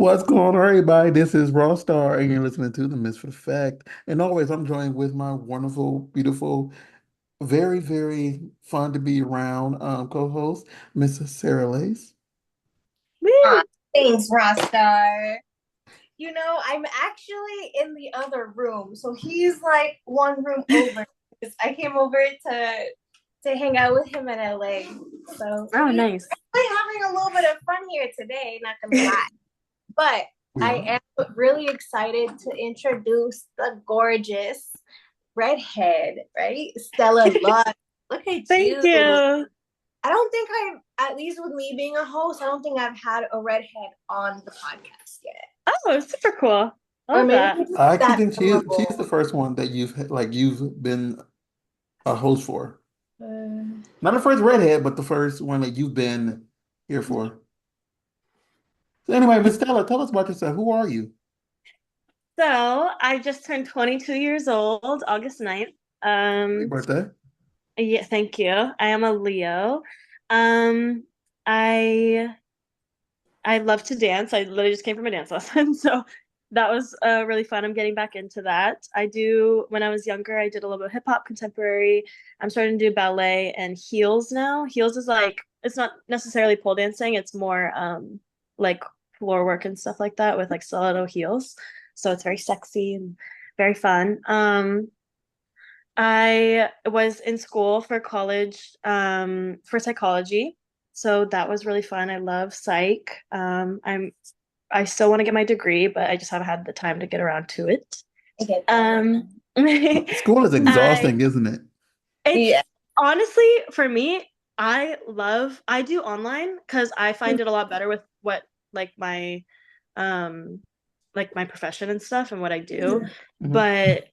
What's going on, everybody? This is Raw Star, and you're listening to The Misfit Fact. And always, I'm joined with my wonderful, beautiful, very, very fun to be around co-host, Mrs. Sarah Lace. Woo! Thanks, Rostar. I'm actually in the other room, so he's like one room over. I came over to hang out with him in LA. So Oh, we're nice. having a little bit of fun here today, not gonna lie. But We are. I am really excited to introduce the gorgeous redhead, right? Stella Love. Look at Thank you. you. I don't think at least with me being a host, I don't think I've had a redhead on the podcast yet. Oh, super cool. I Or love maybe that. it's I actually that think she's the memorable. first one that you've been a host for. Uh, Not the first redhead, but the first one that you've been here for. So anyway, Miss Stella, tell us about yourself. Who are you? So I just turned 22 years old, August 9th. Happy birthday. Yeah, thank you. I am a Leo. Um, I I love to dance. I literally just came from a dance lesson, so that was really fun. I'm getting back into that. When I was younger, I did a little bit of hip hop, contemporary. I'm starting to do ballet and heels now. Heels is like it's not necessarily pole dancing. It's more like floor work and stuff like that with like stiletto heels. So it's very sexy and very fun. I was in school for college for psychology. So that was really fun. I love psych. I still want to get my degree, but I just haven't had the time to get around to it. I get that. Um, School is I exhausting, isn't it? it's Yeah. honestly for me, I do online because I find it a lot better with what like my um like my profession and stuff and what I do. Mhm. But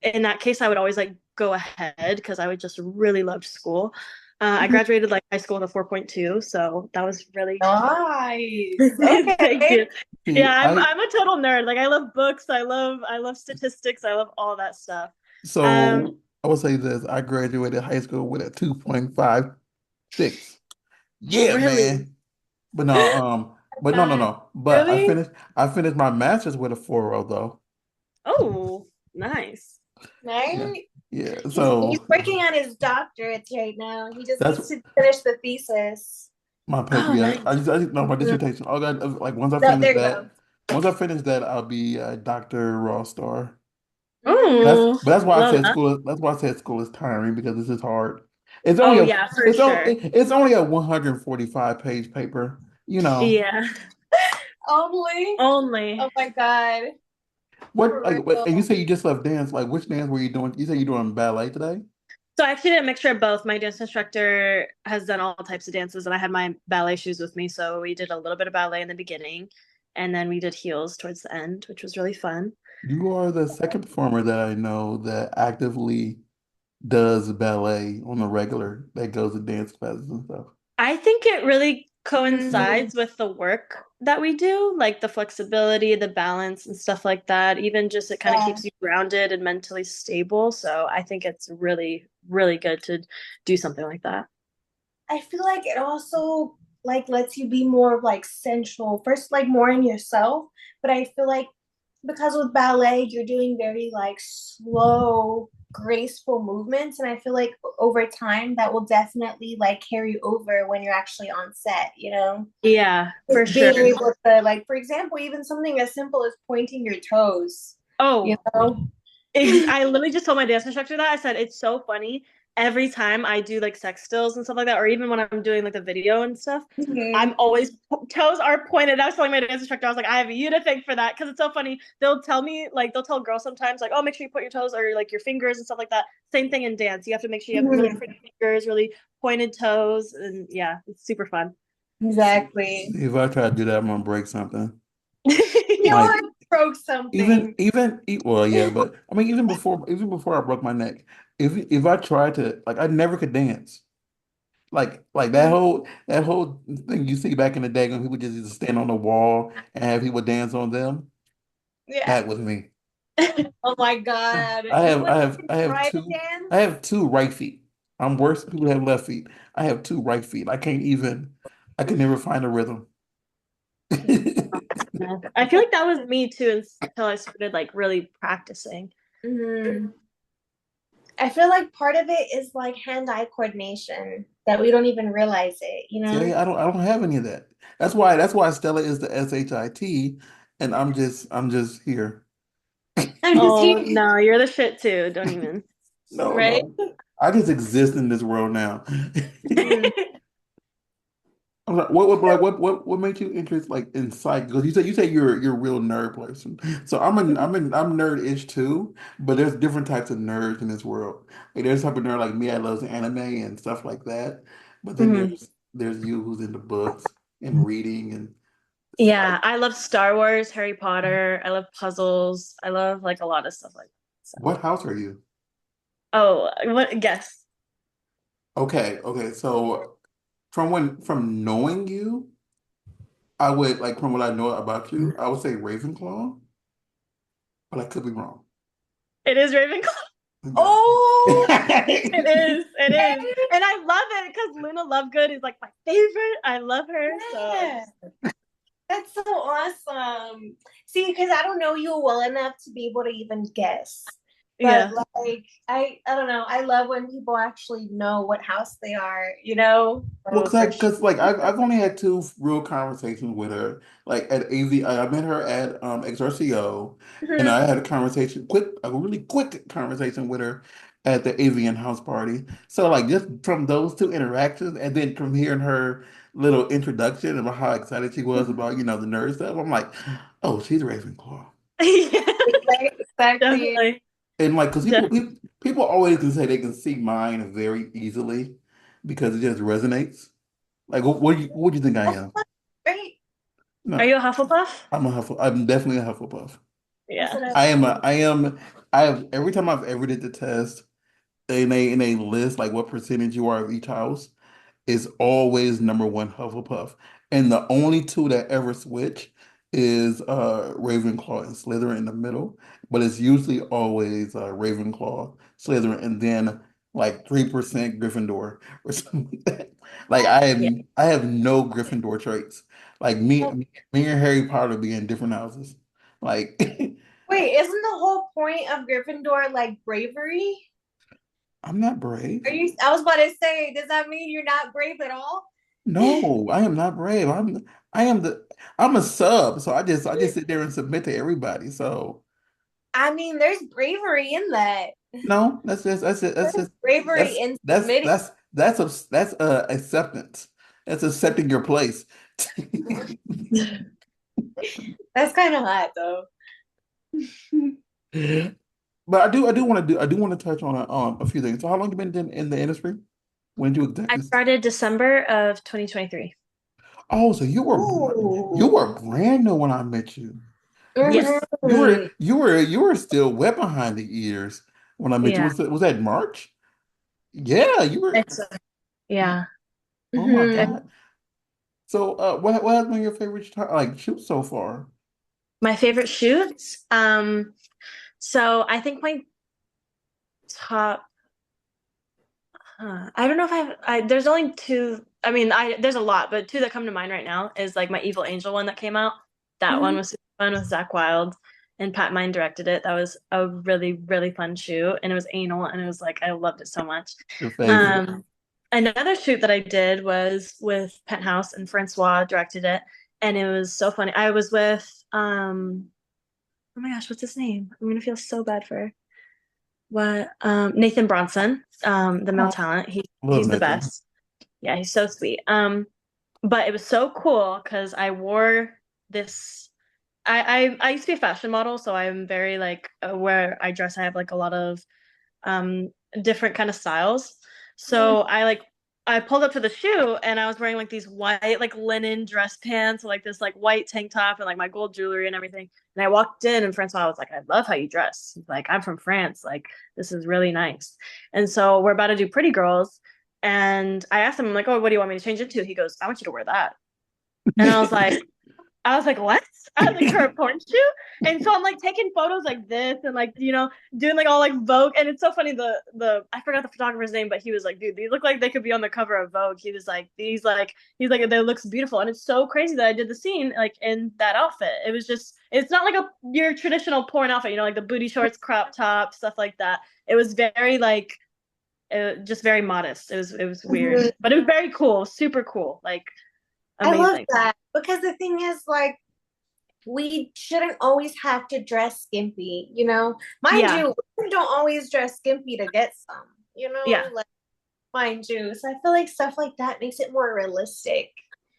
in that case, I would always like go ahead because I would just really loved school. I graduated like high school with a 4.2, so that was really Nice. thank Okay. you. See, Yeah, I'm I I'm a total nerd. Like I love books, I love statistics, I love all that stuff. Um, So I will say this. I graduated high school with a 2.56. Yeah, really, man. But no, but no, no, God. no. But really? I finished my master's with a 4.0 though. Oh, nice. Yeah. Right? Yeah. He's So working on his doctorate right now. He just that's needs to finish the thesis. my paper. Oh, Yeah. nice. I just know my Mm. dissertation. Oh God, like No, there you go. once I finish that, I'll be Dr. Rawstar. Oh, That's why I love said that. that's why I said school is tiring because this is hard. It's only Oh a yeah, for sure. it's only a 145 page paper, you know. Yeah, Only. only. Oh my God. What For like what, and you real. say you just left dance, like which dance were you doing? You say you're doing ballet today? So I actually did a mixture of both. My dance instructor has done all types of dances, and I had my ballet shoes with me, so we did a little bit of ballet in the beginning, and then we did heels towards the end, which was really fun. You are the second performer that I know that actively does ballet on a regular, that goes to dance classes and stuff. I think it really Mhm. coincides with the work that we do, like the flexibility, the balance, and stuff like that. Even just it kind of Yeah. keeps you grounded and mentally stable. So I think it's really, really good to do something like that. I feel like it also like lets you be more like central first, like more in yourself. But I feel like because with ballet, you're doing very like slow, graceful movements, and I feel like over time that will definitely like carry over when you're actually on set. Yeah, for sure. Being able to like, for example, even something as simple as pointing your toes. You Oh, know. I literally just told my dance instructor that. I said it's so funny every time I do like sex stills and stuff like that, or even when I'm doing like the video and stuff. I'm Mhm. always toes are pointed. I was telling my dance instructor, I was like, I have you to thank for that because it's so funny. They'll tell me like they'll tell girls sometimes like, oh, make sure you put your toes or like your fingers and stuff like that. Same thing in dance. You have to make sure you have really Mhm. pretty fingers, really pointed toes, and yeah, it's super fun. Exactly. If I try to do that, I'm gonna break something. You know, I Like broke something. well, yeah, but I mean even before I broke my neck, if I tried to like I never could dance. Like that whole thing you see back in the day when people just used to stand on the wall and have people dance on them. Yeah. That was me. Oh my God. I You have wouldn't I have even I have try to two dance? I have two right feet. I'm worse than people who have left feet. I have two right feet. I can never find a rhythm. Yeah. I feel like that was me too until I started like really practicing. Mhm. I feel like part of it is like hand-eye coordination that we don't even realize it, you See, know? I don't have any of that. That's why Stella is the SHIT, and I'm just here. I'm just Oh here, no, you're the shit too. Don't even. No, right? no. I just exist in this world now. Mhm. I'm like, what made you interest like in psych? Because you say you're a real nerd person. So I'm nerd-ish too, but there's different types of nerds in this world. Like there's type of nerd like me, I love anime and stuff like that. But then Mhm. there's you who's into books and reading and psych. Yeah, I love Star Wars, Harry Potter. I love puzzles. I love like a lot of stuff like that. So, What house are you? oh, what guess? Okay. So from knowing you, I would like from what I know about you, I would say Ravenclaw, but I could be wrong. It is Ravenclaw. Okay. Oh, It is. It is. And I love it because Luna Lovegood is like my favorite. I love her. So yeah. That's so awesome. See, because I don't know you well enough to be able to even guess. But yeah. like I don't know. I love when people actually know what house they are, you know? Well, So for sure. cause like I've only had two real conversations with her. Like at AV, I met her at XRCO, and Mhm. I had a really quick conversation with her at the AVN house party. So like just from those two interactions, and then from hearing her little introduction about how excited she was about the nerd stuff, I'm like, oh, she's Ravenclaw. Yeah, Exactly. definitely. And like, cause Definitely. people always can say they can see mine very easily because it just resonates. Like, what do you think I am? Right. Are No, you a Hufflepuff? I'm definitely a Hufflepuff. That's Yeah. what I am a, I am, I have every time I've ever did the test, and they list like what percentage you are of each house is always number one Hufflepuff. And the only two that ever switch is Ravenclaw and Slytherin in the middle. But it's usually always Ravenclaw, Slytherin, and then like 3% Gryffindor or something like that. Like Yeah. I have no Gryffindor traits. Like me and Harry Potter be in different houses. Like Wait, isn't the whole point of Gryffindor like bravery? I'm not brave. Are you I was about to say, does that mean you're not brave at all? No, I am not brave. I am I'm a sub, so I just sit there and submit to everybody. So I mean, there's bravery in that. no, that's just There's bravery in submitting. that's acceptance. That's accepting your place. That's kind of hot though. But I do want to touch on a few things. So how long you been in the industry? When did you I exactly? started December of 2023. Oh, so you Ooh. were brand new when I met you. You were Yes. Mhm. you were still wet behind the ears when I met you. Yeah. Was that March? Yeah, you were. It's yeah. Oh my Mhm. God. So, what has been your favorite like shoot so far? My favorite shoots. So I think my top I don't know if there's only two. I mean, there's a lot, but two that come to mind right now is like my Evil Angel one that came out. That one Mhm. was super fun with Zach Wild and Pat Mine directed it. That was a really, really fun shoot. And it was anal and it was like I loved it so much. Your favorite? Um, Another shoot that I did was with Penthouse and Francois directed it. And it was so funny. I was with oh my gosh, what's his name? I'm gonna feel so bad for what Nathan Bronson, the male Oh, talent. love He's the Nathan. best. Yeah, he's so sweet. But it was so cool because I wore this. I used to be a fashion model, so I'm very like where I dress. I have like a lot of um different kind of styles. Mhm. So I pulled up to the shoe and I was wearing like these white like linen dress pants, like this like white tank top and like my gold jewelry and everything. And I walked in and Francois was like, I love how you dress. He's like, I'm from France. Like this is really nice. And so we're about to do Pretty Girls. And I asked him, I'm like, oh, what do you want me to change it to? He goes, I want you to wear that. And I was like, I was like, what? I was like, for a porn shoot? And so I'm like taking photos like this and like, doing like all like Vogue. And it's so funny, the I forgot the photographer's name, but he was like, dude, these look like they could be on the cover of Vogue. He was like, he's like, they looks beautiful. And it's so crazy that I did the scene like in that outfit. It was just it's not like a your traditional porn outfit, like the booty shorts, crop top, stuff like that. It was very like just very modest. It was weird. Mhm. But it was very cool, super cool. Like I love amazing. that because the thing is, like, we shouldn't always have to dress skimpy, you know? Mind Yeah. you, women don't always dress skimpy to get some, you know? Yeah. Like, mind you. So I feel like stuff like that makes it more realistic.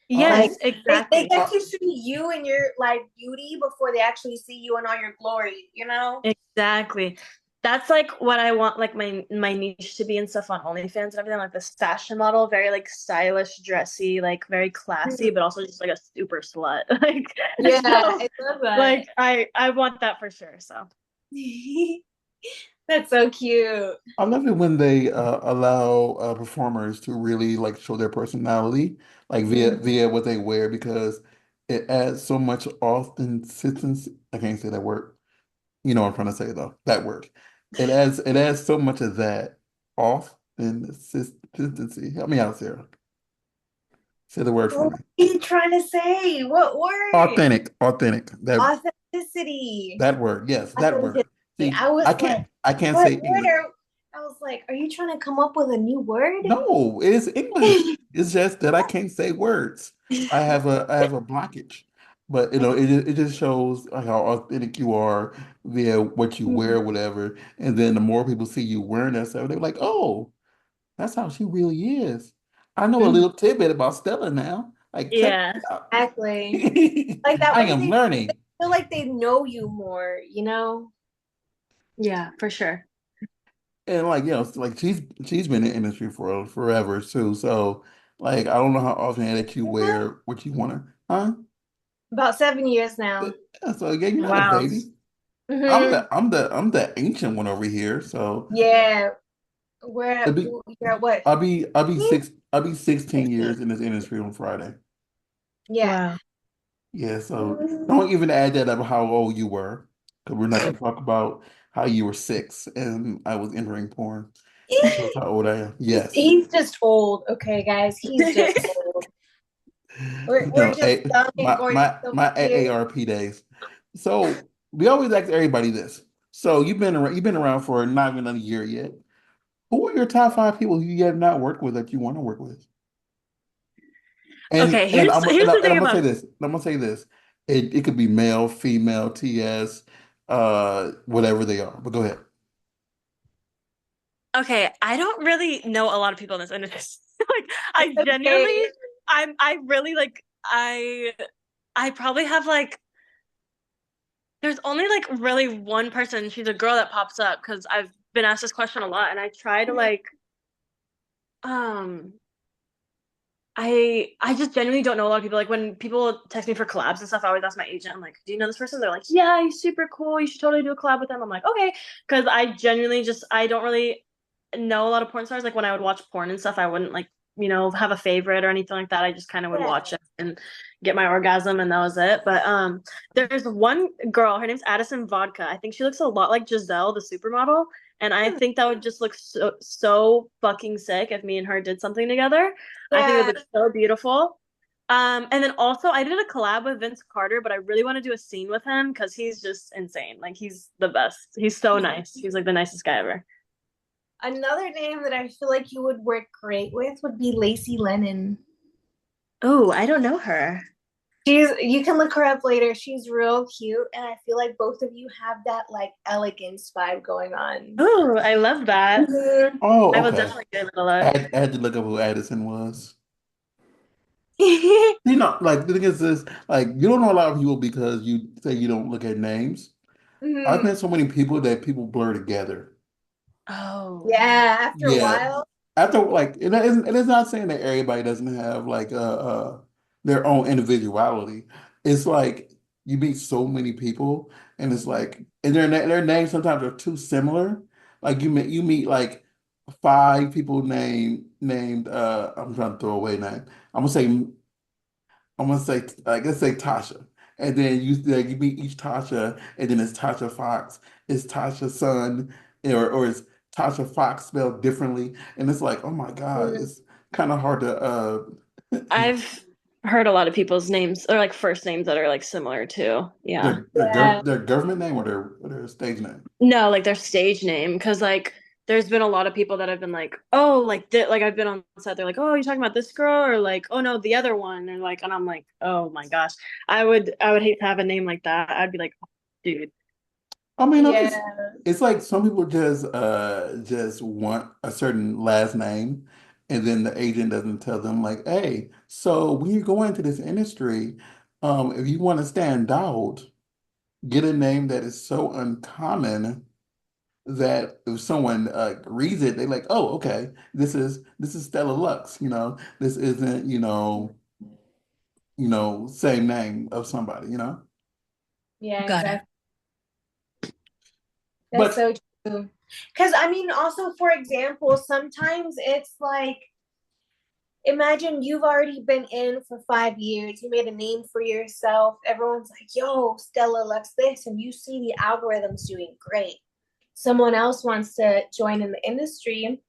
I Like, Yes, they exactly. get I, to see you and your, like, beauty before they actually see you in all your glory, you know? Exactly. That's like what I want like my niche to be and stuff on OnlyFans and everything, like this fashion model, very like stylish, dressy, like very classy, but also just like a super slut. Like Yeah, so I love that. like I want that for sure. So That's so cute. I love it when they allow performers to really like show their personality, like via what they wear, because it adds so much authenticity. I can't say that word. You know what I'm trying to say though. That word. It adds so much of that authenticity. Help me out, Sarah. Say the word for What me. are you trying to say? What word? Authentic, authentic. Authenticity. That word. Yes, that word. Authenticity. See, I can't I can't What say word English. are, I was like, are you trying to come up with a new word? No, it is English. It's just that I can't say words. I have a blockage. But it just shows like how authentic you are via what you wear, or whatever. And then the more people see you wearing that stuff, they're like, oh, that's how she really is. I know a Mhm. little tidbit about Stella now. Like, check yeah. it out. Exactly. Like that I way am they learning. feel like they know you more, you know? Yeah, for sure. And like, like she's been in the industry for forever too. So like I don't know how often that you Mhm. wear what you want to, huh? About 7 years now. Yeah, so again, you're not a Wow. baby. I'm Hmm. the I'm the I'm the ancient one over here. So Yeah. We're it'll at, be you're at what? I'll be 16 16? years in this industry on Friday. Yeah. Wow. Yeah, so Mhm. don't even add that up how old you were, because we're not gonna talk about how you were 6 and I was entering porn. That's how old I am. Yes. He's just old, okay, guys. He's just old. We're just young and My gorgeous my over my here. AARP days. So we always ask everybody this. So you've been around for not even a year yet. Who are your top 5 people who you have not worked with that you want to work with? And Okay, and here's I'm and, here's I, the and thing I'm gonna say about this. I'm gonna say this. It could be male, female, TS, whatever they are. But go ahead. okay, I don't really know a lot of people in this industry. Like I genuinely Okay. I really like I probably have like there's only like really one person. She's a girl that pops up because I've been asked this question a lot, and I try to like um I just genuinely don't know a lot of people. Like when people text me for collabs and stuff, I always ask my agent. I'm like, "Do you know this person?" They're like, "Yeah, he's super cool. You should totally do a collab with him." I'm like, "Okay," because I genuinely just I don't really know a lot of porn stars. Like when I would watch porn and stuff, I wouldn't like have a favorite or anything like that. I just kind of would Yeah. watch it and get my orgasm, and that was it. But there's one girl. Her name's Addison Vodka. I think she looks a lot like Giselle, the supermodel. And I think that would just look so fucking sick if me and her did something together. I think it Yeah. would look so beautiful. And then also I did a collab with Vince Carter, but I really want to do a scene with him because he's just insane. Like he's the best. He's so nice. He's like the nicest guy ever. Another name that I feel like you would work great with would be Lacey Lennon. Oh, I don't know her. You can look her up later. She's real cute, and I feel like both of you have that like elegance vibe going on. Oh, I love that. Mhm. I Oh, will okay. definitely give it a I look. had, I had to look up who Addison was. Like the thing is this, like you don't know a lot of people because you say you don't look at names. I've met Mhm. so many people that people blur together. Oh, Yeah, after a Yeah. while. After like it is not saying that everybody doesn't have like their own individuality. It's like you meet so many people and it's like and their names sometimes are too similar. Like you meet like 5 people named I'm trying to throw away name. I'm gonna say like let's say Tasha. and then you meet each Tasha, and then it's Tasha Fox, it's Tasha's son, or it's Tasha Fox spelled differently, and it's like, oh my God, Mm, it's kind of hard to I've heard a lot of people's names or like first names that are like similar too. Yeah. yeah. their government name or their stage name. No, like their stage name, because like there's been a lot of people that have been like, oh, like I've been on set. They're like, oh, you talking about this girl, or like, oh no, the other one, and like, and I'm like, oh my gosh, I would hate to have a name like that. I'd be like, dude, I mean, Yeah. it's like some people just want a certain last name, and then the agent doesn't tell them like, hey, so when you go into this industry, if you want to stand out, get a name that is so uncommon that if someone reads it, they like, oh, okay, this is Stella Lux, this isn't, same name of somebody, Yeah, got it. exactly. That's But so true. Because I mean, also for example, sometimes it's like imagine you've already been in for 5 years, you made a name for yourself. Everyone's like, yo, Stella likes this, and you see the algorithm's doing great. Someone else wants to join in the industry,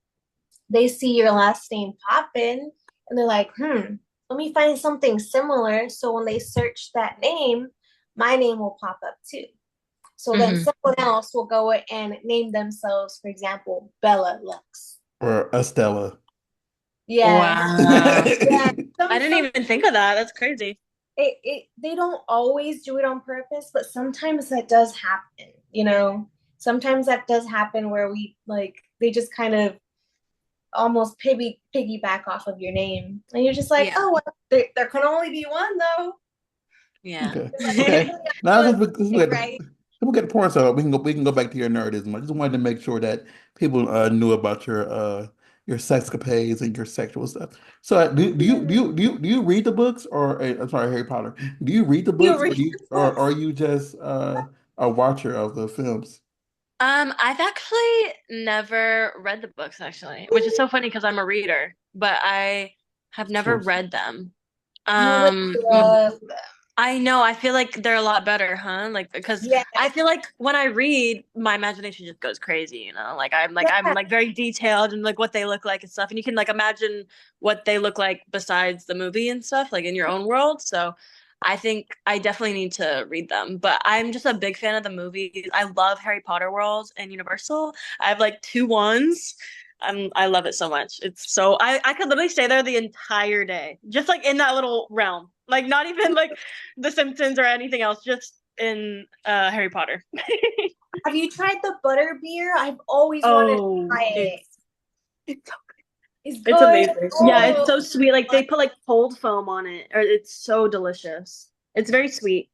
they see your last name popping, and they're like, let me find something similar. So when they search that name, my name will pop up too. So then Hmm. someone else will go and name themselves, for example, Bella Lux. or a Stella. Yes. Wow. Yeah. I didn't Some even think of that. That's crazy. it they don't always do it on purpose, but sometimes that does happen, you know. Sometimes that does happen where we like they just kind of almost piggyback off of your name, and you're just like, Yeah. oh, well, there can only be one though. Yeah. Okay. It's like, Okay. hopefully I'm Now doing let's something look at right. we'll get the porn star. We can go back to your nerdism. I just wanted to make sure that people knew about your sexcapades and your sexual stuff. So do you read the books or I'm sorry, Harry Potter? Do you read the You books or read do you the or books? are you just a watcher of the films? I've actually never read the books actually, which is so funny because I'm a reader, but I have never Sure. read them. You would Um, love them. I know. I feel like they're a lot better, huh? Like because Yeah, I feel like when I read, my imagination just goes crazy, Like I'm yeah. like very detailed and like what they look like and stuff. And you can like imagine what they look like besides the movie and stuff, like in your own world. So I think I definitely need to read them. But I'm just a big fan of the movies. I love Harry Potter World and Universal. I have like two ones. I love it so much. It's so I could literally stay there the entire day, just like in that little realm. Like not even like the Simpsons or anything else, just in Harry Potter. Have you tried the butter beer? I've always wanted to Oh, try it. it's It's it's good. amazing. Yeah, it's Oh, so sweet. Like they put like cold foam on it, or it's so delicious. It's very sweet.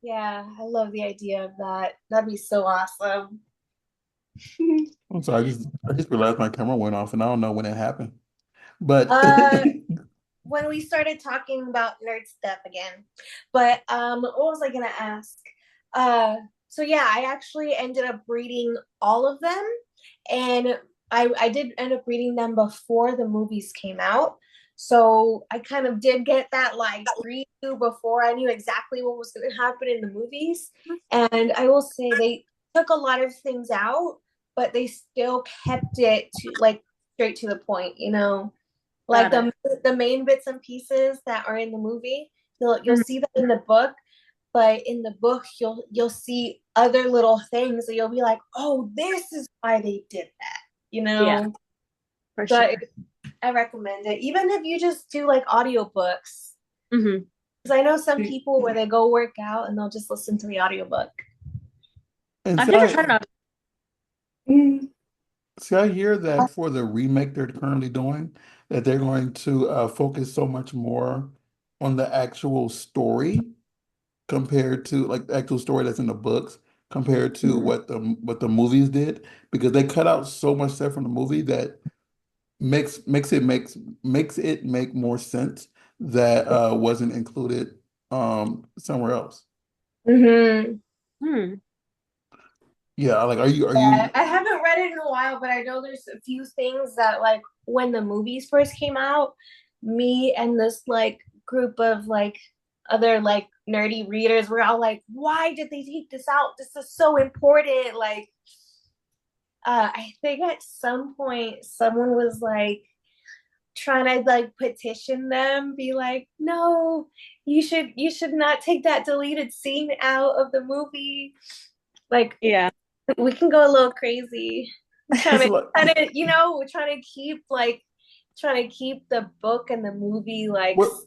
yeah, I love the idea of that. That'd be so awesome. I'm sorry, I just realized my camera went off and I don't know when it happened. But Uh, when we started talking about nerd stuff again. But what was I gonna ask? Uh, so yeah, I actually ended up reading all of them, and I did end up reading them before the movies came out. So I kind of did get that like preview before I knew exactly what was going to happen in the movies. And I will say they took a lot of things out, but they still kept it to like straight to the point, you know, like Got the main bits and pieces that are in the movie, you'll it. see that in the book, but in the book you'll see other little things that you'll be like, oh, this is why they did that, you Yeah, know. for But sure. I recommend it, even if you just do like audiobooks. Hmm. Because I know some people where they go work out and they'll just listen to the audiobook. and I've see, never tried it. I hear that for the remake they're currently doing, that they're going to focus so much more on the actual story compared to like the actual story that's in the books compared to what the movies did because they cut out so much stuff from the movie that makes it make more sense that wasn't included somewhere else. Mm-hmm. Hmm. Yeah, like are you Yeah, I haven't read it in a while, but I know there's a few things that like when the movies first came out, me and this like group of like other like nerdy readers were all like, why did they take this out? This is so important. Like, I think at some point someone was like trying to like petition them, be like, no, you should not take that deleted scene out of the movie. Like, Yeah. we can go a little crazy. So like, We're trying to keep the book and the movie like what close.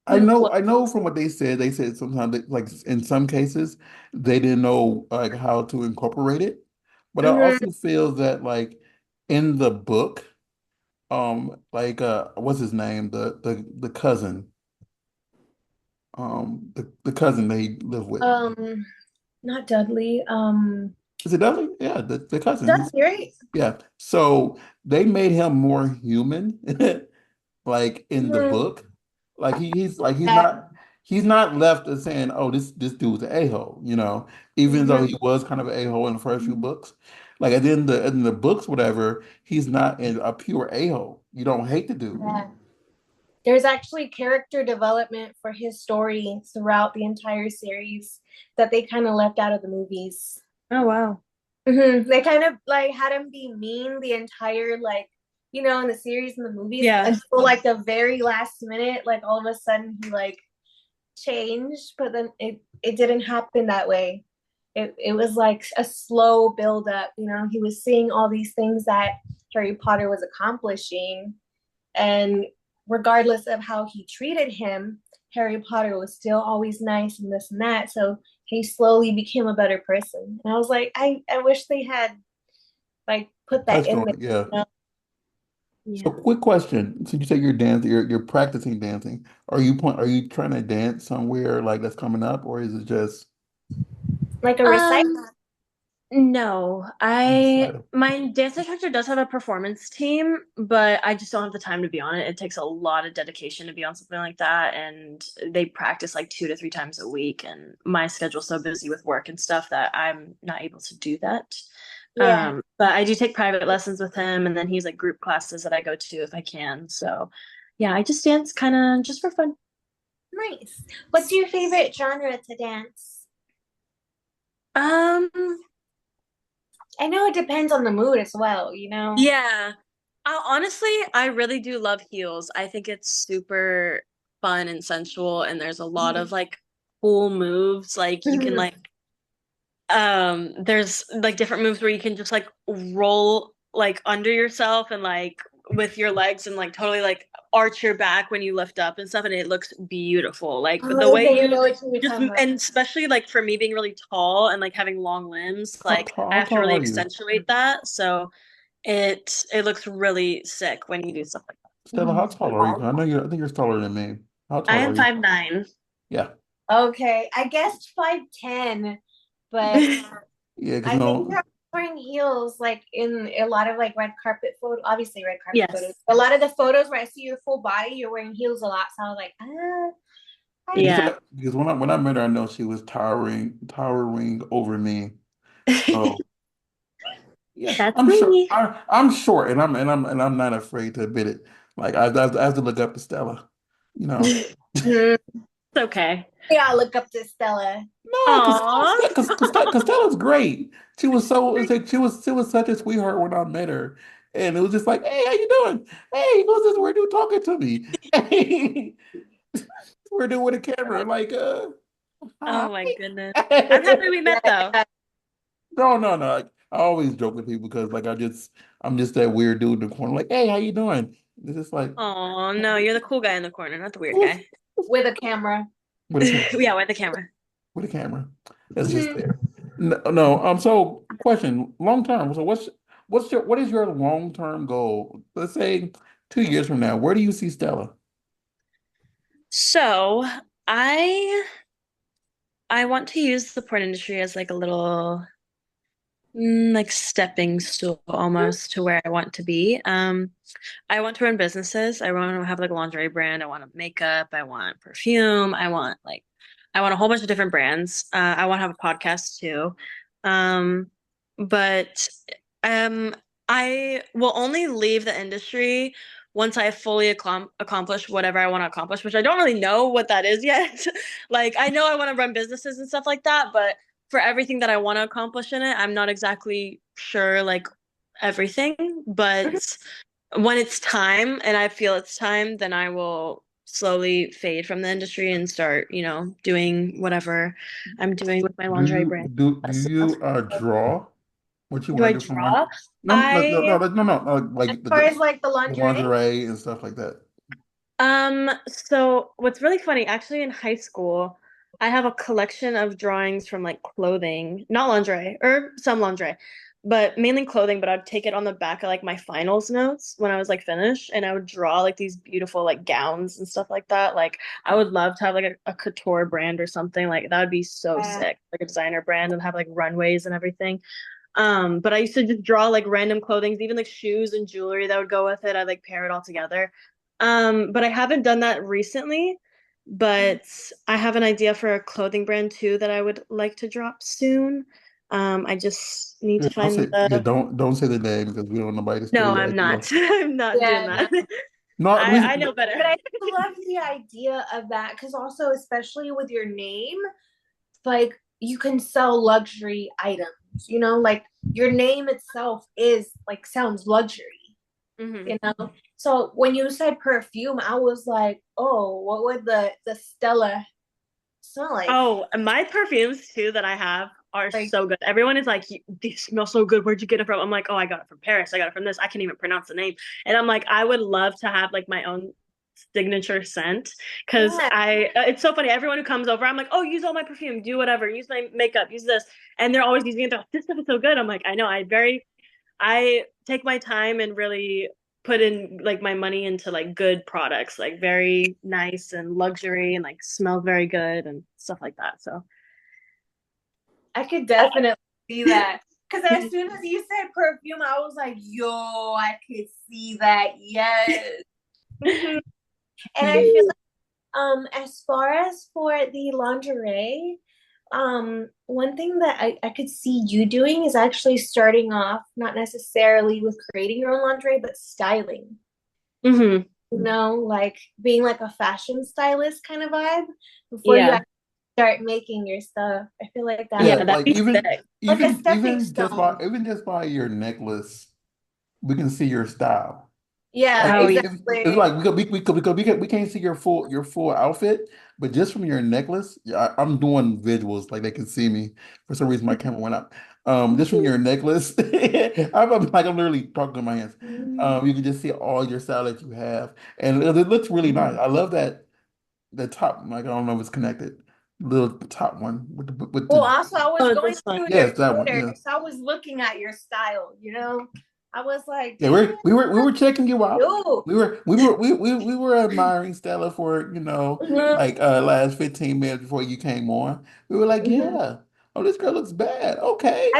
I know from what they said sometimes that, like in some cases they didn't know like how to incorporate it. But I Mhm. also feel that like in the book, like what's his name? The cousin, the cousin they live with. Um, Not Dudley. Is it Dudley? Yeah, the cousin. He's Dudley, right? yeah. So they made him more human, like in the Mhm. book. Like he's like Yeah. he's not left as saying, "Oh, this dude's an a-hole," you know, even though Mhm. he was kind of an a-hole in the first few books. Like and then the in the books, whatever, he's not a pure a-hole. You don't hate the dude. Yeah. There's actually character development for his story throughout the entire series that they kind of left out of the movies. Oh wow. They kind of like had him be mean the entire in the series and the movies Yeah. until like the very last minute, like all of a sudden he like changed, but then it didn't happen that way. It was like a slow build up. He was seeing all these things that Harry Potter was accomplishing, and regardless of how he treated him, Harry Potter was still always nice and this and that. So he slowly became a better person. And I was like, I wish they had like put that Touched in on there. it, yeah. You know? So, Yeah. quick question. So, you say you're practicing dancing. Are you trying to dance somewhere like that's coming up, or is it just Like a recital. Um, no, recital? my dance instructor does have a performance team, but I just don't have the time to be on it. It takes a lot of dedication to be on something like that, and they practice like 2 to 3 times a week, and my schedule's so busy with work and stuff that I'm not able to do that. Yeah. But I do take private lessons with him, and then he's like group classes that I go to if I can. So, yeah, I just dance kind of just for fun. Nice. What's your favorite genre to dance? Um, I know it depends on the mood as well. Yeah. Honestly, I really do love heels. I think it's super fun and sensual, and there's a lot of like cool moves. Like you can like there's like different moves where you can just like roll like under yourself and like with your legs and like totally like arch your back when you lift up and stuff, and it looks beautiful. Like the way Okay, I you know what you're just, talking about. and especially like for me being really tall and like having long limbs, like I How have to tall really are you? accentuate that. So it looks really sick when you do stuff like Stella, how tall are you? I think you're taller than me. How that. I tall am are you? 5'9". Yeah. Okay, I guessed 5'10", but Yeah, because I think no, you're wearing heels like in a lot of like red carpet photos. Obviously, red carpet photos. Yes. A lot of the photos where I see your full body, you're wearing heels a lot. So I was like, I Yeah. because when I met her, I know she was towering over me. So yeah, That's me. I'm short, and I'm not afraid to admit it. Like I have to look up to Stella, you know. Mhm. It's okay. Yeah, look up to Stella. No, Aw. because Stella's great. She was such a sweetheart when I met her, and it was just like, hey, how you doing? Hey, who's this weird dude talking to me? Hey, weird dude with a camera, like hi. Oh my goodness. I'm happy we met though. No. I always joke with people because like I'm just that weird dude in the corner, like, hey, how you doing? It's just like Oh no, you're the cool guy in the corner, not the weird with guy. With a camera. a camera, Yeah, with the camera. with a camera. That's just Mhm. there. No. So question, long term. So what is your long term goal? Let's say 2 years from now. Where do you see Stella? So I I want to use the porn industry as like a little like stepping stool almost to where I want to be. I want to run businesses. I want to have like a lingerie brand. I want makeup. I want perfume. I want a whole bunch of different brands. I want to have a podcast too. Um, but um, I will only leave the industry once I fully accomplish whatever I want to accomplish, which I don't really know what that is yet. Like I know I want to run businesses and stuff like that, but for everything that I want to accomplish in it, I'm not exactly sure like everything, but when it's time and I feel it's time, then I will slowly fade from the industry and start, doing whatever I'm doing with my Do lingerie you brand. do you draw what you Do want I to do from one? draw? No, no, no, I no, no, no, As like far as like the the lingerie, lingerie and stuff like that. So what's really funny, actually in high school, I have a collection of drawings from like clothing, not lingerie, or some lingerie, but mainly clothing, but I'd take it on the back of like my finals notes when I was like finished, and I would draw like these beautiful like gowns and stuff like that. Like I would love to have like a couture brand or something. Like that would be so uh, sick, like a designer brand and have like runways and everything. But I used to just draw like random clothing, even like shoes and jewelry that would go with it. I'd like pair it all together. But I haven't done that recently, but I have an idea for a clothing brand too that I would like to drop soon. I just need Yeah, to find don't say the name because we don't want nobody to steal no, your I'm idea. not. I'm not doing yeah, no. that. No, I we know better. But I do love the idea of that because also, especially with your name, like you can sell luxury items, like your name itself is like sounds luxury, Mhm. you know? So when you said perfume, I was like, oh, what would the Stella smell like? Oh, my perfumes too that I have are Like, so good. Everyone is like, "These smell so good. Where'd you get it from?" I'm like, "Oh, I got it from Paris. I got it from this. I can't even pronounce the name." And I'm like, I would love to have like my own signature scent because yeah, it's so funny. Everyone who comes over, I'm like, "Oh, use all my perfume, do whatever, use my makeup, use this," and they're always using it. They're like, "This stuff is so good." I'm like, I know. I take my time and really put in like my money into like good products, like very nice and luxury and like smell very good and stuff like that. So I could definitely see that. Because as soon as you said perfume, I was like, yo, I could see that. Yes. Mhm. And I feel as far as for the lingerie, one thing that I could see you doing is actually starting off not necessarily with creating your own lingerie, but styling. hmm Like being like a fashion stylist kind of vibe before you Yeah. actually start making your stuff. I feel like that yeah, Yeah, would that'd like be even sick. like a even stepping stone. even just by your necklace, we can see your style. Yeah, Like Oh yeah. it's exactly. like we can't see your full outfit, but just from your necklace, yeah, I'm doing visuals like they can see me. For some reason, my camera went up. Just from your necklace, I'm literally talking to my hands. You can just see all your style that you have, and it looks really nice. I love that the top. Like I don't know if it's connected, little top one with Well, the also, I was Oh, going this one. through your yes, that one. Twitter, Yeah. so I was looking at your style. I was like, Yeah, damn, we were checking you out. you. We were admiring Stella for, Mhm, like last 15 minutes before you came on. We were like, mhm. yeah. Oh, this girl looks bad. Okay.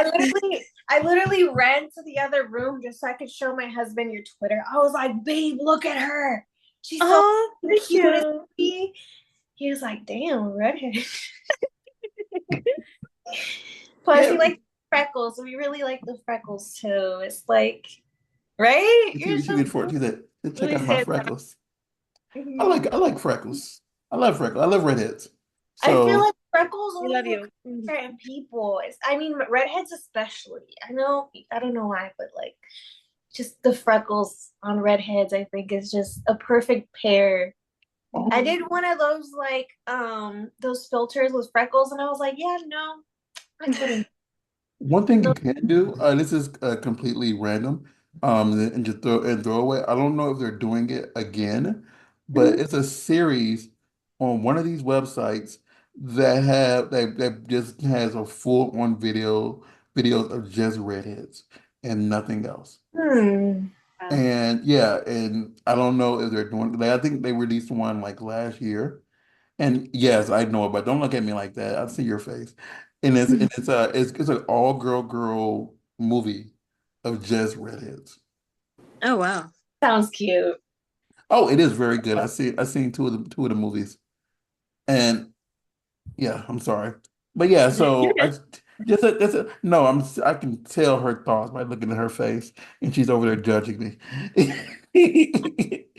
I literally ran to the other room just so I could show my husband your Twitter. I was like, babe, look at her. She's so Oh, thank cute, isn't you. she? He was like, damn, redhead. Plus, he Yeah. likes freckles. We really like the freckles too. It's like, right? You're She so went for it. She said, "Let's check really out my said freckles." that. I like freckles. I love freckles. I love redheads. I feel So like freckles We only love look you. good on certain people. I mean, redheads especially. I don't know why, but like, just the freckles on redheads, I think is just a perfect pair. I um, did one of those like those filters with freckles, and I was like, yeah, no, I couldn't. one thing you No. can do, this is completely random, and just throw away. I don't know if they're doing it again, but Mhm. it's a series on one of these websites that just has a full on videos of just redheads and nothing else. Hmm. Wow. And yeah, and I don't know if they're doing. Like, I think they released one like last year. And yes, I know it, but don't look at me like that. I see your face. It's an all girl movie of just redheads. Oh wow. Sounds cute. Oh, it is very good. I seen two of the movies. And yeah, I'm sorry. But yeah, You're so good. that's a no, I can tell her thoughts by looking at her face and she's over there judging me.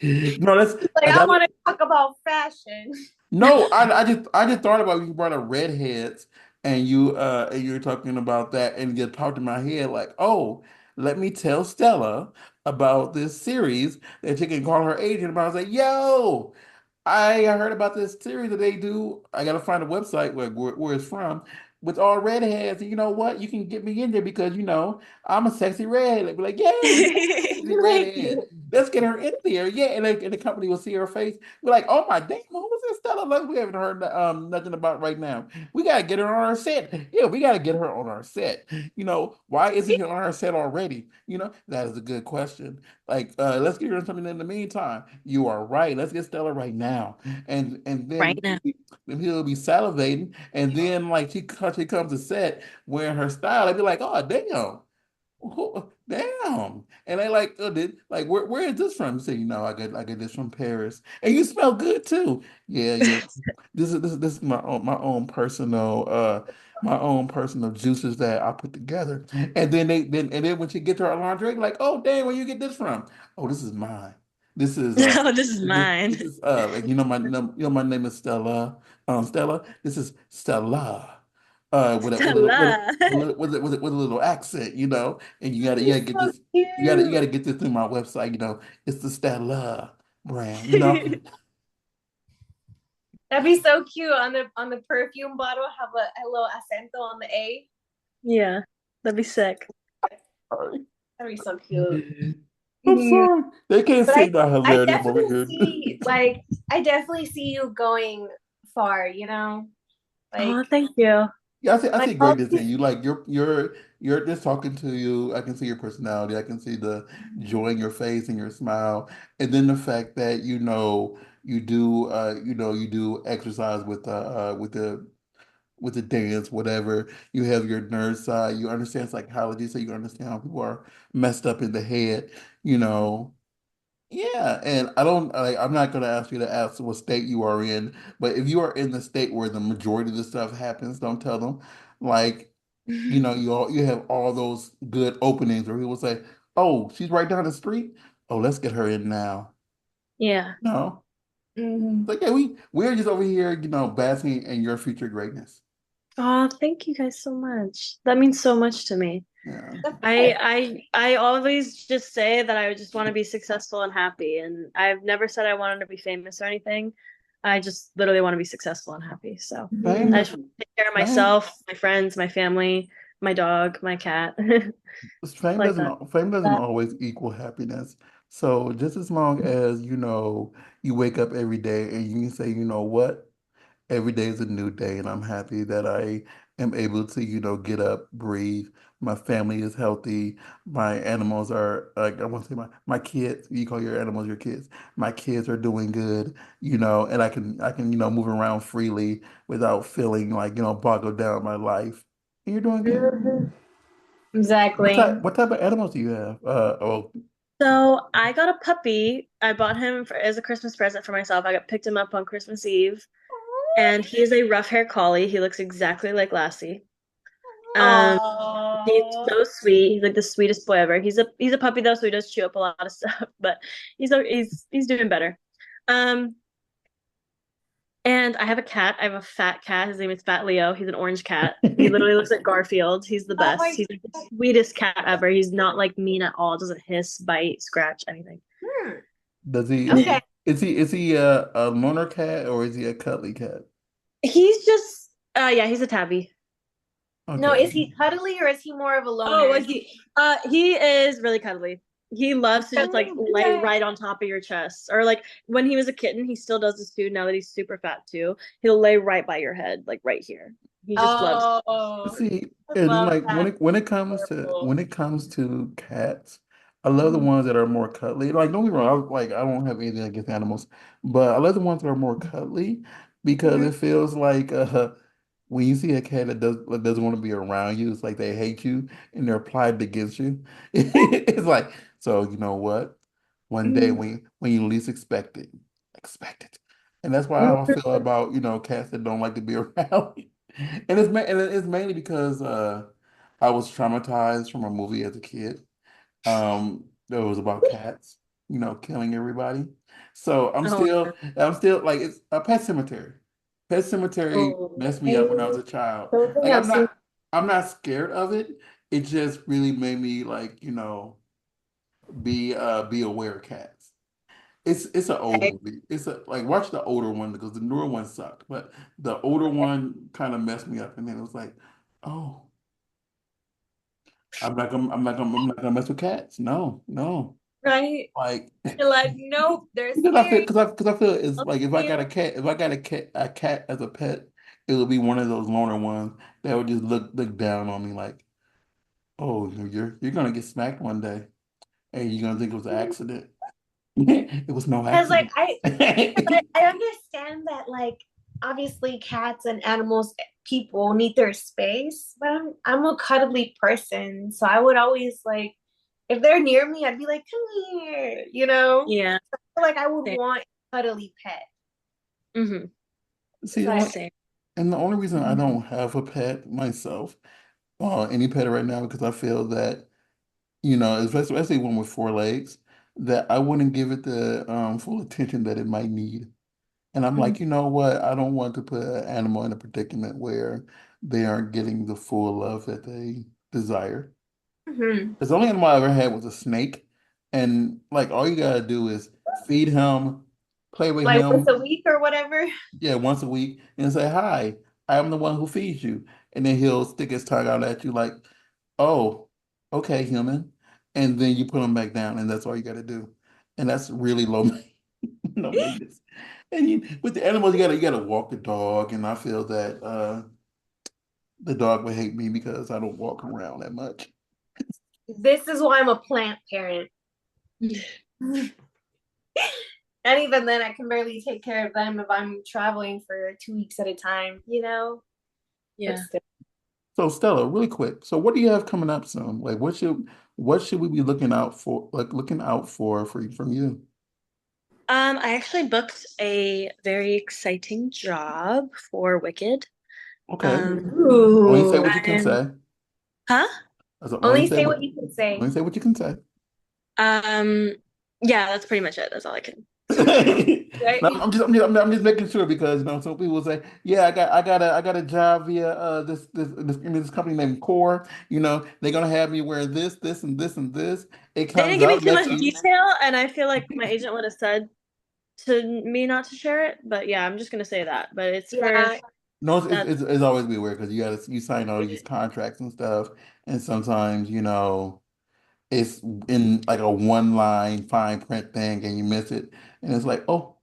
No, that's Like like I I want to talk about fashion. no, I just thought about you brought up redheads and you're talking about that and it just popped in my head like, oh, let me tell Stella about this series that she can call her agent about. I was like, yo, I heard about this series that they do. I gotta find a website where it's from with all redheads. And you know what? You can get me in there because I'm a sexy redhead. They'd be like, "Yay, sexy redhead! Let's get her in there." Yeah, and the company will see her face. We're like, "Oh my damn, who was this Stella? Like, we haven't heard nothing about right now. We gotta get her on our set. Yeah, we gotta get her on our set. Why isn't she on our set already? That is a good question. Like, let's get her on something in the meantime. You are right. Let's get Stella right now. And Right then now. then he'll be salivating. And then like she comes to set wearing her style, I'd be like, oh damn. Oh, damn. And they like, like where is this from? You say, I get this from Paris. And you smell good too. Yeah, yeah. This is my own personal juices that I put together. And then when she gets to her laundry, like, oh damn, where you get this from? Oh, this is mine. This is No, this is this, mine. this is like my name is Stella. Stella, this is Stella. Stella. With a little accent, and you gotta He's get so this you gotta cute. get this through my website, it's the Stella brand. That'd be so cute on the perfume bottle. Have a little acento on the A. Yeah, that'd be sick. Sorry. That'd be so cute. I'm Mhm. sorry. They can't But I see that I hilarity from over definitely here. see like I definitely see you going far. Oh, Like thank you. Yeah, I see all greatness these. in you. Like you're just talking to you. I can see your personality. I can see the joy in your face and your smile, and then the fact that you do exercise with the dance, whatever. You have your nerd side. You understand psychology, so you understand how people are messed up in the head. You know. Yeah, and I'm not gonna ask you to ask what state you are in, but if you are in the state where the majority of the stuff happens, don't tell them. Like, you have all those good openings where people say, "Oh, she's right down the street. Oh, let's get her in now." Yeah. No, Mhm. like yeah, we're just over here, basking in your future greatness. Oh, thank you guys so much. That means so much to me. Yeah. Of course. I always just say that I just want to be successful and happy, and I've never said I wanted to be famous or anything. I just literally want to be successful and happy. So I Fame, just want to take care of fame, myself, my friends, my family, my dog, my cat, fame like doesn't that. fame doesn't always equal happiness. So just as long as you wake up every day and you can say, you know what? Every day is a new day, and I'm happy that I am able to, get up, breathe. My family is healthy. My animals are like I want to say my kids. You call your animals your kids. My kids are doing good, and I can move around freely without feeling like boggled down by life. And you're doing good. Mhm. What Exactly. type what type of animals do you have? Oh, So I got a puppy. I bought him as a Christmas present for myself. I got picked him up on Christmas Eve, and he is a rough hair collie. He looks exactly like Lassie. Um, He's Oh. so sweet. He's like the sweetest boy ever. He's a puppy though, so he does chew up a lot of stuff, but he's doing better. Um, and I have a cat. I have a fat cat. His name is Fat Leo. He's an orange cat. He literally looks like Garfield. He's the Oh best. my He's like the God. sweetest cat ever. He's not like mean at all. Doesn't hiss, bite, scratch, anything. Hmm. does he Okay. is he a loner cat or is he a cuddly cat? He's just yeah, he's a tabby. No, Okay. is he cuddly or is he more of a Oh, loner? was he? He is really cuddly. He loves to just like Oh, lay okay. right on top of your chest. Or like when he was a kitten, he still does this too. Now that he's super fat too, he'll lay right by your head, like right here. He just loves. Oh, See, I and love like when that. it comes to Adorable. when it comes to cats, I love the Mhm. ones that are more cuddly. Like don't get me wrong, I don't have anything against animals, but I love the ones that are more cuddly because Mhm. it feels like when you see a cat that doesn't want to be around you, it's like they hate you and they're plotting against you. It's like, so you know what? One day Mhm. when you least expect it. And that's why I feel about, cats that don't like to be around. And it's mainly because I was traumatized from a movie as a kid that was about cats. killing everybody. So Oh, yeah. I'm still like it's a Pet Cemetery. Pet Cemetery Oh, messed me up when I was a child. don't think Like I've seen. I'm not scared of it. It just really made me like, be aware of cats. It's an old Okay. movie. It's a like watch the older one because the newer one sucked. But the older one kind of messed me up and then it was like, oh, I'm not gonna mess with cats. No, no. Right? Like You're like, nope, they're because I feel scary. because I feel it's I'll like if I see got you. a cat as a pet, it would be one of those loner ones that would just look down on me like, oh, you're gonna get smacked one day, and you're gonna think it was an accident. It was no Because like accident. I understand that like obviously cats and animals, people need their space, but I'm a cuddly person, so I would always like if they're near me, I'd be like, come here, you know? Yeah. I feel like I would Same. want a cuddly pet. Hmm. See, So I, Same. and the only reason I don't have a pet myself, any pet right now, because I feel that, especially one with four legs, that I wouldn't give it the full attention that it might need. And I'm like, you know what? I don't want to put an animal in a predicament where they aren't getting the full love that they desire. Mhm. The only animal I ever had was a snake. And like all you gotta do is feed him, play with Like once him, a week or whatever. yeah, once a week, and say, hi, I'm the one who feeds you. And then he'll stick his tongue out at you like, oh, okay, human. And then you put him back down, and that's all you gotta do. And that's really low, no maintenance. And with the animals, you gotta walk the dog, and I feel that the dog would hate me because I don't walk around that much. This is why I'm a plant parent. And even then, I can barely take care of them if I'm traveling for 2 weeks at a time, you know? But Yeah. still. So Stella, really quick. So what do you have coming up soon? Like what should we be looking out for from you? I actually booked a very exciting job for Wicked. Okay. Um, Only say what Ooh. you can I'm, say. huh? So Only say what you can only say. say what you can say. Um, yeah, that's pretty much it. That's all I can say for now. No, Right? I'm just making sure because some people say, yeah, I got a job via this company named Core. They're gonna have me wear this and this and this. It They didn't comes give me up too next much week. detail, and I feel like my agent would have said to me not to share it. But yeah, I'm just gonna say that. But it's for Yeah. No, that. it's always be weird because you sign all these contracts and stuff, and sometimes it's in like a one line fine print thing, and you miss it, and it's like, oh,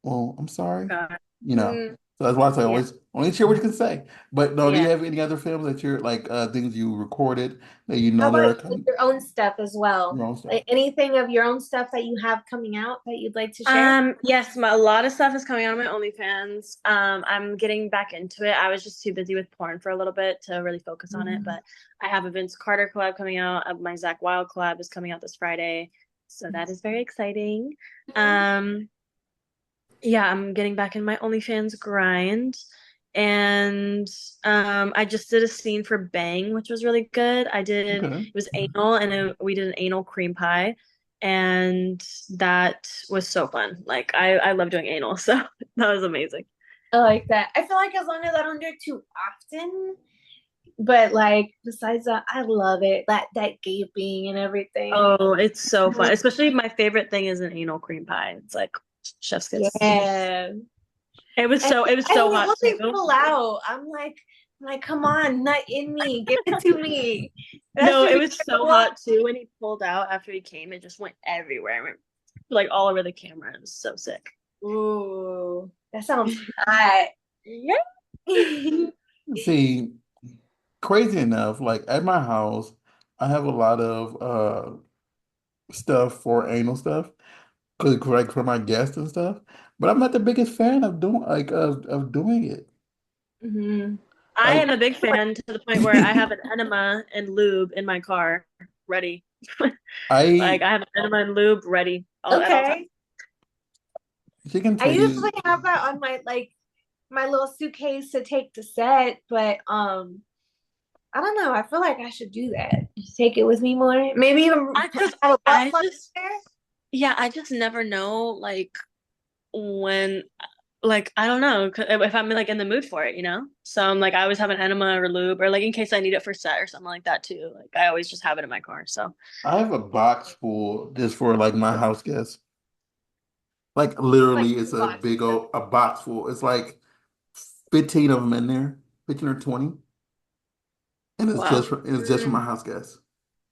well, I'm sorry, God. you know. Mm. So that's why I say Yeah, always only share what you can say. But no, do you yeah. have any other films that you're like things you recorded that How that about are you with coming your own stuff as well? your own stuff? Like anything of your own stuff that you have coming out that you'd like to share? Yes, a lot of stuff is coming out on my OnlyFans. I'm getting back into it. I was just too busy with porn for a little bit to really focus on it, Mhm. but I have a Vince Carter collab coming out. My Zach Wild collab is coming out this Friday, so that is very exciting. Um, yeah, I'm getting back in my OnlyFans grind. And I just did a scene for Bang, which was really good. It Okay. was anal, and we did an anal cream pie, and that was so fun. Like I love doing anal, so that was amazing. I like that. I feel like as long as I don't do it too often, but like besides that, I love it. That gaping and everything. Oh, it's so fun. Especially my favorite thing is an anal cream pie. It's like chef's kiss. Yeah. And It was I so hate hot when they too. pull out. I'm like, come on, not in me. Give it to me. That No, should it be was so what? hot too when he pulled out after he came. It just went everywhere. It went like all over the camera. It was so sick. Ooh, that sounds hot. Yeah. See, crazy enough, like at my house, I have a lot of stuff for anal stuff. Cause like for my guests and stuff. But I'm not the biggest fan of doing it. Mhm. I Like am a big fan to the point where I have an enema and lube in my car ready. Like I I have an enema and lube ready at all times. Okay. she can I tell usually you have that on my little suitcase to take to set, but I don't know. I feel like I should do that. Just take it with me more. Maybe even I because have a butt I plug just there. yeah, I just never know like when like I don't know if I'm like in the mood for it, you know? So I'm like I always have an enema or lube or like in case I need it for set or something like that too. Like I always just have it in my car. So I have a box full just for like my house guests. Like Like literally, it's a boxes. big old a box full. It's like 15 of them in there, 15 or 20, and wow. it's just for Mm. my house guests.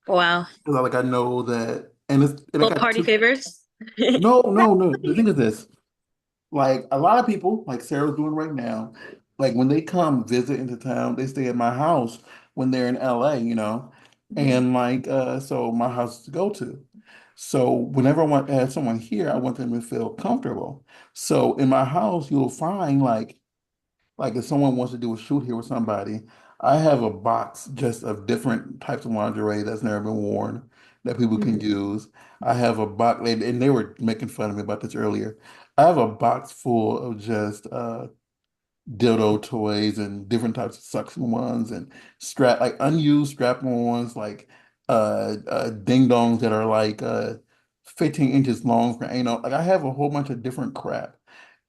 Wow. 'Cause I know that, and I Little got party two. favors. No, no, no. The thing is this. Like a lot of people, like Sarah's doing right now, like when they come visit into town, they stay at my house when they're in LA, Mhm. and like so my house to go to. So whenever I want to have someone here, I want them to feel comfortable. So in my house, you'll find like if someone wants to do a shoot here with somebody, I have a box just of different types of lingerie that's never been worn that people can Mhm. use. I have a box, and they were making fun of me about this earlier. I have a box full of just dildo toys and different types of suction ones and like unused strap-on ones, like ding dongs that are like 15 inches long for anal. Like I have a whole bunch of different crap.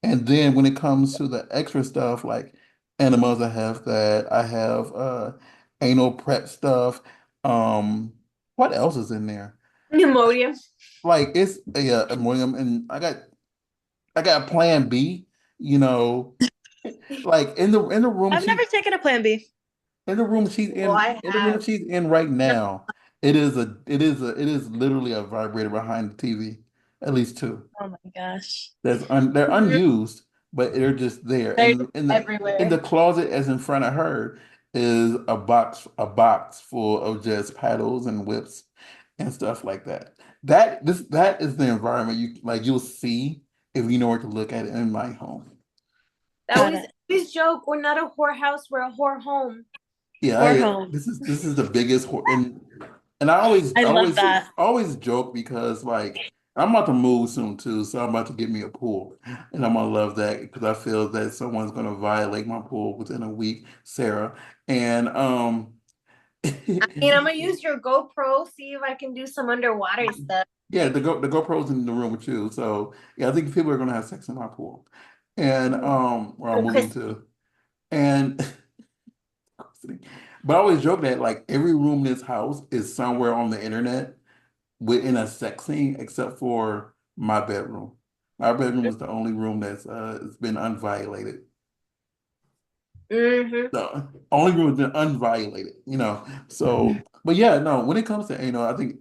And then when it comes to the extra stuff like enemas, I have that. I have anal prep stuff. Um, what else is in there? Pneumonia. Like it's a William, and I got Plan B. You know, like in the room I've never taken a plan B. Well, I in the room have. she's in right now. It is literally a vibrator behind the TV, at least two. Oh my gosh. They're Mhm. unused, but they're just there. They're And in the everywhere. closet, as in front of her, is a box full of just paddles and whips and stuff like that. That is the environment you'll see if you know where to look at it in my home. I Got it. always joke we're not a whorehouse, we're a whore home. Yeah, Or home. this is the biggest and I love that. I always joke because like I'm about to move soon too, so I'm about to get me a pool, and I'm gonna love that because I feel that someone's gonna violate my pool within a week, Sarah, and I mean, I'm gonna use your GoPro, see if I can do some underwater stuff. yeah, the GoPro's in the room with you, so yeah, I think people are gonna have sex in my pool, and where I'm moving Chris, to, and. But I always joke that like every room in this house is somewhere on the internet within a sex scene except for my bedroom. My bedroom is the only room that's it's been unviolated. mm-hmm. The only room that's been unviolated, So, but yeah, no, when it comes to I think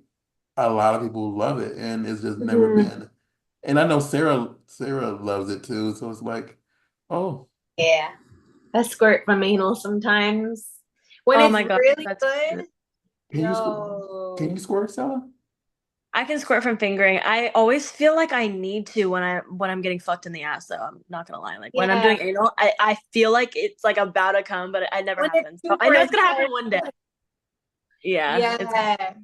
a lot of people love it and it's just never Mm-hmm. been. And I know Sarah loves it too. So it's like, oh, Yeah. I squirt from anal sometimes. When Oh it's my God. really That's good, good. can you squirt? Can you yo. squirt, Stella? I can squirt from fingering. I always feel like I need to when I'm getting fucked in the ass though. I'm not gonna lie. Like when I'm Yeah. doing anal, I feel like it's like about to come, but it never When it's happens. So I super know it's gonna happen intense. one day. Yeah, it's Yeah.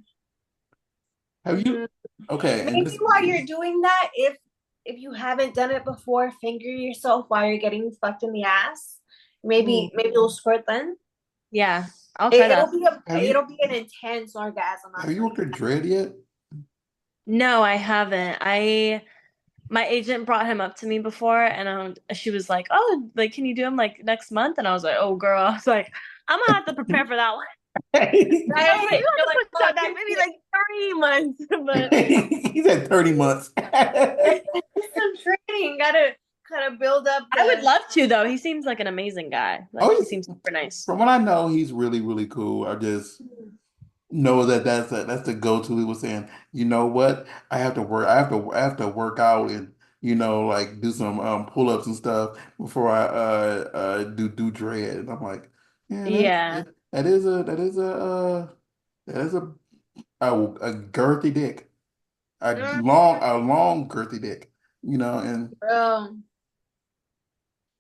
Have you? Mhm. Okay, and Maybe this. while you're doing that, if you haven't done it before, finger yourself while you're getting fucked in the ass. ooh, Maybe it'll squirt then. yeah. I'll try that. Have It'll you be an intense orgasm, I'll have you tell worked you. with Dread yet? No, I haven't. I My agent brought him up to me before, and she was like, "Oh, like, can you do him like next month?" And I was like, "Oh, girl," I was like, "I'm gonna have to prepare for that one." I was Right? like, "You You're have to like, push oh, that back, give maybe me like 3 months." But He said 30 months. some training. Gotta kind of build up I would the. love to, though. He seems like an amazing guy. Like, he Oh, seems super nice. from what I know, he's really, really cool. I just know that that's the go-to. He was saying, you know what? I have to work out and like do some pull-ups and stuff before I do dread. And I'm like, yeah, Yeah. that is that is a girthy dick, a long girthy dick, and Bro,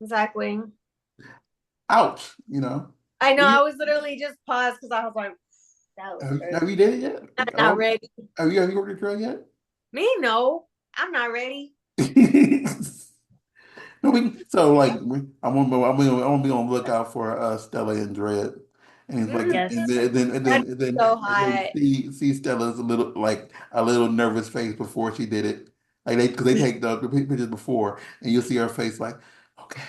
exactly. ouch. I know. Have you, I was literally just paused because I was like, that was hurt. have you did it yet? I'm Like, not ready. have you worked a drill yet? Me, no. I'm not ready. No, so like I'm gonna be on the lookout for Stella and Dread, And it's like, Mm, Yes. that'd be so and then hot. see Stella's a little nervous face before she did it. Like because they take the pictures before, and you'll see her face like, okay,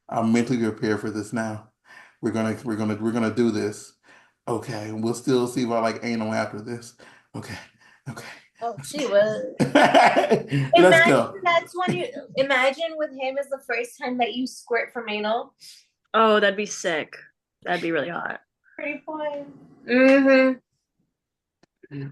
I'm mentally prepared for this now. We're gonna do this. Okay, and we'll still see if I like anal after this. Okay, okay. Oh, she was. Let's Imagine go. that's when you imagine with him is the first time that you squirt from anal. Oh, that'd be sick. That'd be really hot. Pretty fun. Mm-hmm.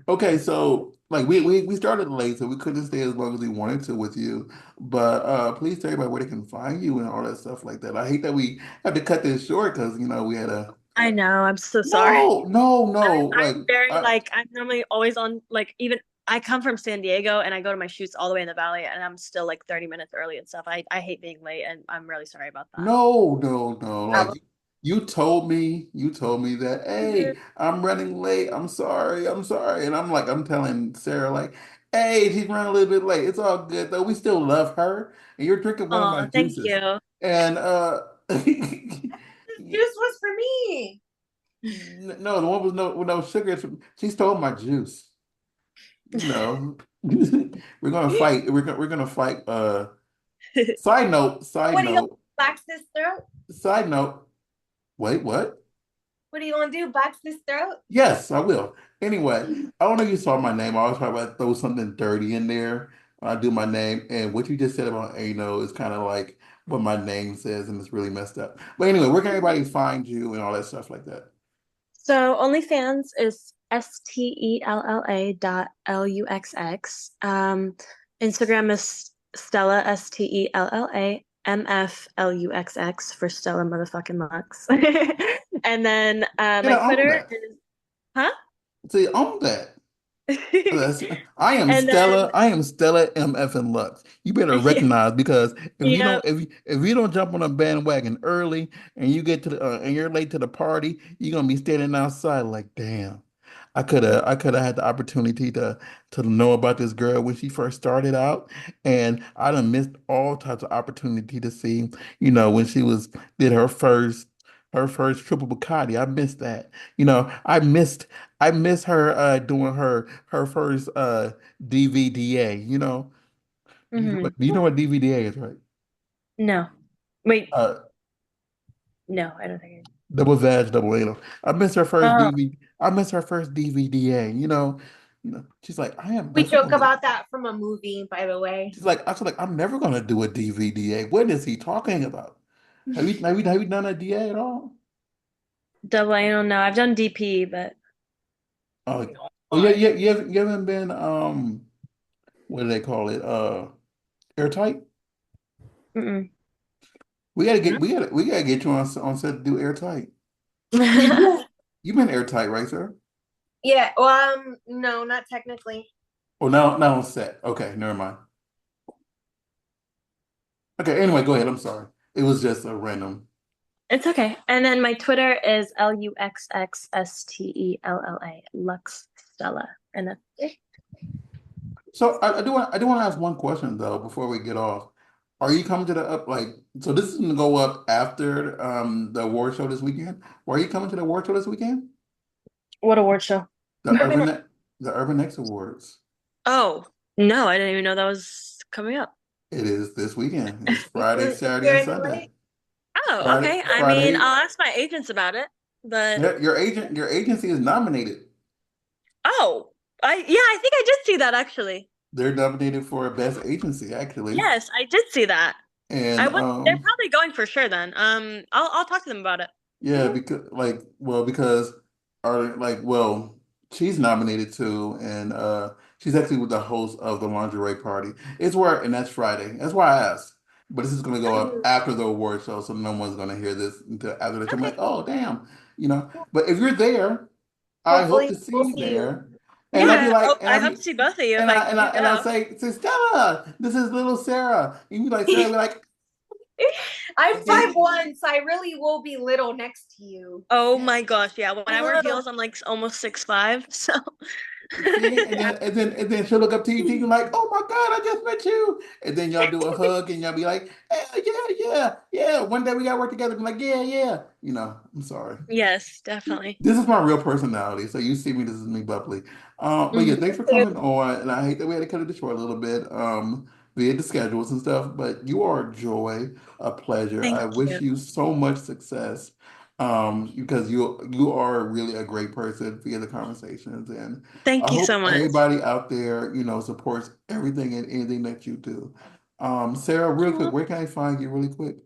Okay, so like we started late, so we couldn't stay as long as we wanted to with you. But please tell everybody where they can find you and all that stuff like that. I hate that we had to cut this short because we had a I know. I'm so sorry. no. Like I'm very I like I'm normally always on like even I come from San Diego and I go to my shoots all the way in the valley and I'm still like 30 minutes early and stuff. I hate being late and I'm really sorry about that. no. Like you told me that, hey, I'm running late. I'm sorry. And I'm like, I'm telling Sarah, like, hey, she's running a little bit late. It's all good though. We still love her. And you're drinking one of my Oh, thank juices. you. And This juice was for me. no, the one with no sugar. She stole my juice. You know. We're gonna fight. We're gonna fight. What are you gonna box this throat? Side note. Wait, what? What are you gonna do? Box this throat? Yes, I will. Anyway, I don't know if you saw my name. I always try to throw something dirty in there when I do my name. And what you just said about Ano is kind of like what my name says, and it's really messed up. But anyway, where can everybody find you and all that stuff like that? So OnlyFans is Stella dot Luxx. Instagram is Stella STELLA for Stella motherfucking Lux. And then Yeah, my I own Twitter that. is huh? See, own that. That's, I am And then Stella. I am Stella MF and Lux. You better recognize because yeah. if you don't jump on a bandwagon early and you get to the and you're late to the party, you're gonna be standing outside like, damn. I could have had the opportunity to know about this girl when she first started out, and I done missed all types of opportunity to see, when she was did her first triple Bacardi. I missed that. I miss her doing her first DVDA. Mhm. You know what DVDA is, right? No. Wait, Uh, no, I don't think double vag, double anal. I miss her I. first Oh, DVD. I miss her first DVDA. She's like, I am We never joke gonna. about that from a movie, by the way. I was like, I'm never gonna do a DVDA. What is he talking about? Have you done a DA at all? double anal, no. I've done DP, but Oh, oh yeah, yeah. You haven't been what do they call it? Airtight. mm-mm. We gotta get you on set to do airtight. You've been airtight, right, sir? Yeah, no, not technically. Oh, now not on set. Okay, never mind. Okay, anyway, go ahead. I'm sorry. It was just a random. It's okay. And then my Twitter is LuxxStella, Lux Stella. And that's it. So I do want to ask one question though before we get off. Are you coming to the up like so this is gonna go up after the award show this weekend? Or are you coming to the award show this weekend? What award show? The the Urban X Awards. Oh, no, I didn't even know that was coming up. It is this weekend. It's Friday, Saturday, You're and in Sunday. LA? Oh, okay. I mean, Friday. I'll ask my agents about it, but Yeah, your agency is nominated. oh, I think I did see that actually. They're nominated for best agency actually. Yes, I did see that. And They're probably going for sure then. I'll talk to them about it. yeah, because she's nominated too, and she's actually with the host of the lingerie party. And that's Friday. That's why I asked. But this is gonna go up after the award show, so no one's gonna hear this until after the show. I'm Okay. like, oh damn. But if you're there, I hope Hopefully to see we'll you see you. there. And I'd be Yeah, like, I hope to see both of you if I do and I go. say, Stella, this is little Sarah. And you'd be like, Sarah, I'd be like, I'm okay. 5'1", so I really will be little next to you. Oh my gosh, yeah. When I wear Little. heels, I'm like almost 6'5", so See, and then she'll look up to you like, oh my God, I just met you. And then y'all do a hug and y'all be like, yeah, yeah, yeah, yeah. One day we gotta work together. Be like, yeah, yeah. I'm sorry. Yes, definitely. This is my real personality. So you see me, this is me bubbly. But yeah, Mhm. thanks for coming on. And I hate that we had to cut it short a little bit, via the schedules and stuff, but you are a joy, a pleasure. Thank I wish you. you so much success. Because you are really a great person via the conversations. And I Thank you so hope much. everybody out there, supports everything and anything that you do. Sarah, real quick, where can I find you really quick?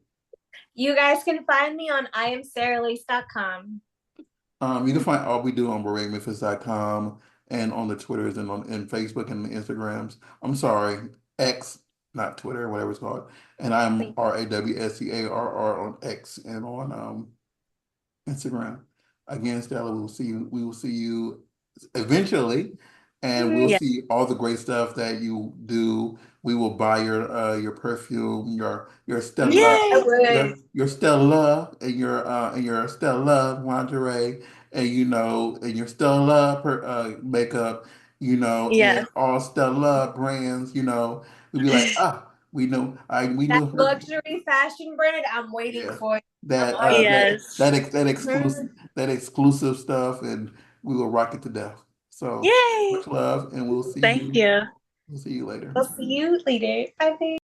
You guys can find me on iamsarahlease.com. You can find all we do on bereavememphis.com and on the Twitters and on and Facebook and the Instagrams. I'm sorry, X, not Twitter, whatever it's called. And I'm RAWSCARR on X and on Instagram. Again, Stella, we will see you eventually, and we'll Yeah. see all the great stuff that you do. We will buy your perfume, your Stella, I Yay! would. your Stella and your Stella lingerie, and and your Stella makeup, Yes. and all Stella brands. We'll be like, we That knew her. luxury fashion brand, I'm waiting Yeah, for it. I'm that already. Yes. that exclusive stuff, and we will rock it to death. So Yay! much love, and Thank you. we'll see you later. I'll see you later. Bye.